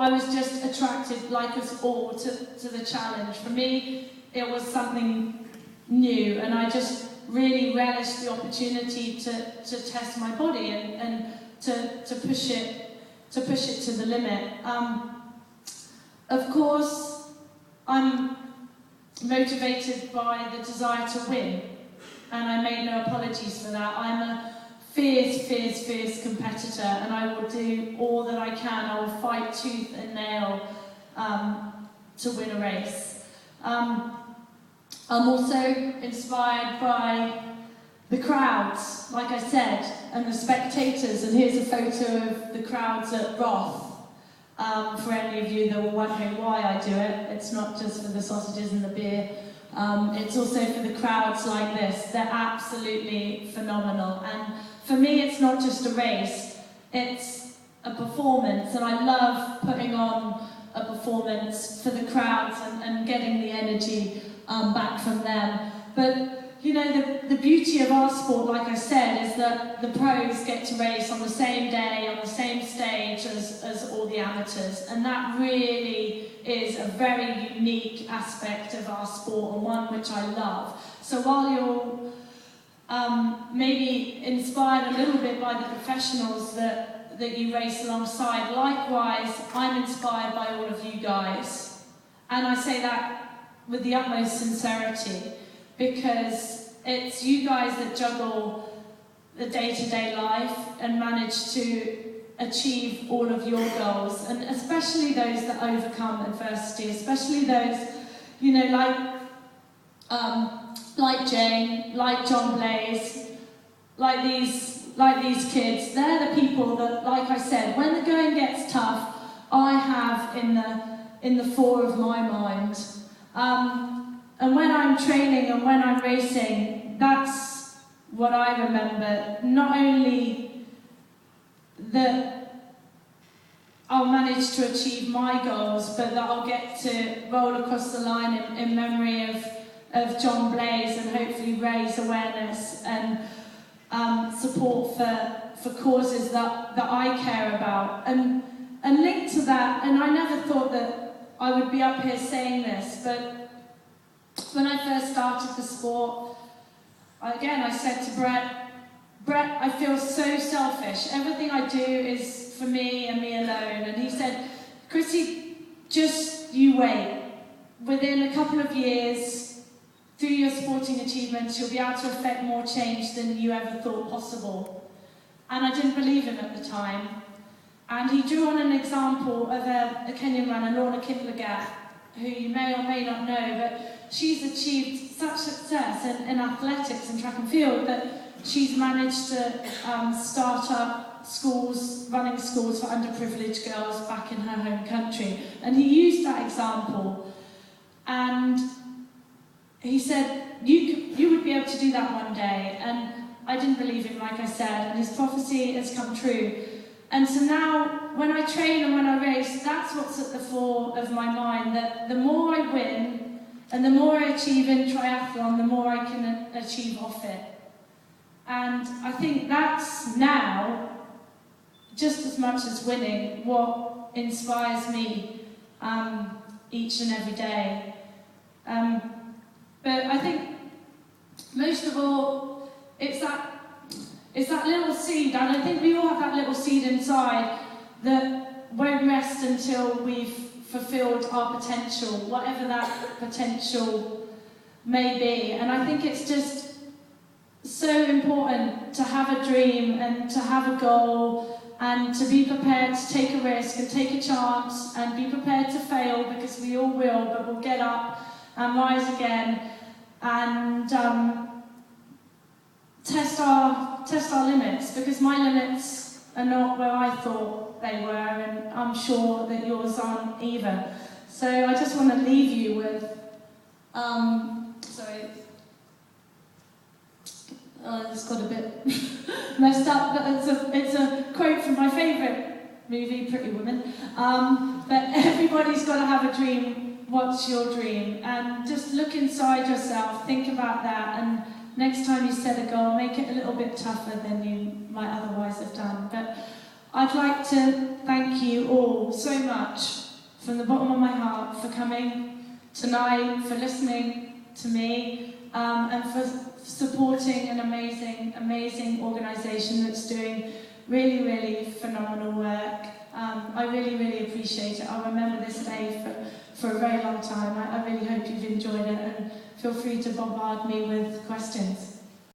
I was just attracted, like us all, to the challenge. For me, it was something new, and I just really relished the opportunity to test my body and to push it to the limit. Of course, I'm motivated by the desire to win, and I make no apologies for that. I'm a fierce competitor, and I will do all that I can. I will fight tooth and nail to win a race. I'm also inspired by the crowds, like I said, and the spectators, and here's a photo of the crowds at Roth. For any of you that were wondering why I do it, it's not just for the sausages and the beer, it's also for the crowds like this. They're absolutely phenomenal, and for me it's not just a race, it's a performance, and I love putting on a performance for the crowds and getting the energy back from them. But you know, the beauty of our sport, like I said, is that the pros get to race on the same day, on the same stage as all the amateurs, and that really is a very unique aspect of our sport, and one which I love. So while you're maybe inspired a little bit by the professionals that you race alongside, likewise, I'm inspired by all of you guys. And I say that with the utmost sincerity, because it's you guys that juggle the day-to-day life and manage to achieve all of your goals, and especially those that overcome adversity, especially those, you know, like Jane, like John Blaze, like these kids. They're the people that, like I said, when the going gets tough, I have in the fore of my mind. And when I'm training and when I'm racing, that's what I remember. Not only that I'll manage to achieve my goals, but that I'll get to roll across the line in memory of John Blaze, and hopefully raise awareness and support for causes that I care about. And linked to that, and I never thought that I would be up here saying this, but when I first started the sport, again, I said to Brett, I feel so selfish. Everything I do is for me and me alone. And he said, Chrissie, just you wait. Within a couple of years, through your sporting achievements, you'll be able to affect more change than you ever thought possible. And I didn't believe him at the time. And he drew on an example of a Kenyan runner, Lorna Kiplagat, who you may or may not know, but she's achieved such success in athletics and track and field that she's managed to start up schools, running schools for underprivileged girls back in her home country. And he used that example, and he said, you would be able to do that one day. And I didn't believe him, like I said, and his prophecy has come true. And so now, when I train and when I race, that's what's at the fore of my mind, that the more I win, and the more I achieve in triathlon, the more I can achieve off it. And I think that's now, just as much as winning, what inspires me each and every day. But I think, most of all, it's that little seed, and I think we all have that little seed inside that won't rest until we've fulfilled our potential, whatever that potential may be. And I think it's just so important to have a dream and to have a goal and to be prepared to take a risk and take a chance and be prepared to fail, because we all will, but we'll get up and rise again and test our limits, because my limits are not where I thought they were, and I'm sure that yours aren't either. So I just want to leave you with, it's got a bit messed up, but it's a quote from my favourite movie, Pretty Woman. But everybody's got to have a dream. What's your dream? And just look inside yourself, think about that, and next time you set a goal, make it a little bit tougher than you might otherwise have done. But I'd like to thank you all so much from the bottom of my heart for coming tonight, for listening to me, and for supporting an amazing, amazing organisation that's doing really, really phenomenal work. I really, really appreciate it. I'll remember this day for a very long time. I really hope you've enjoyed it, and feel free to bombard me with questions.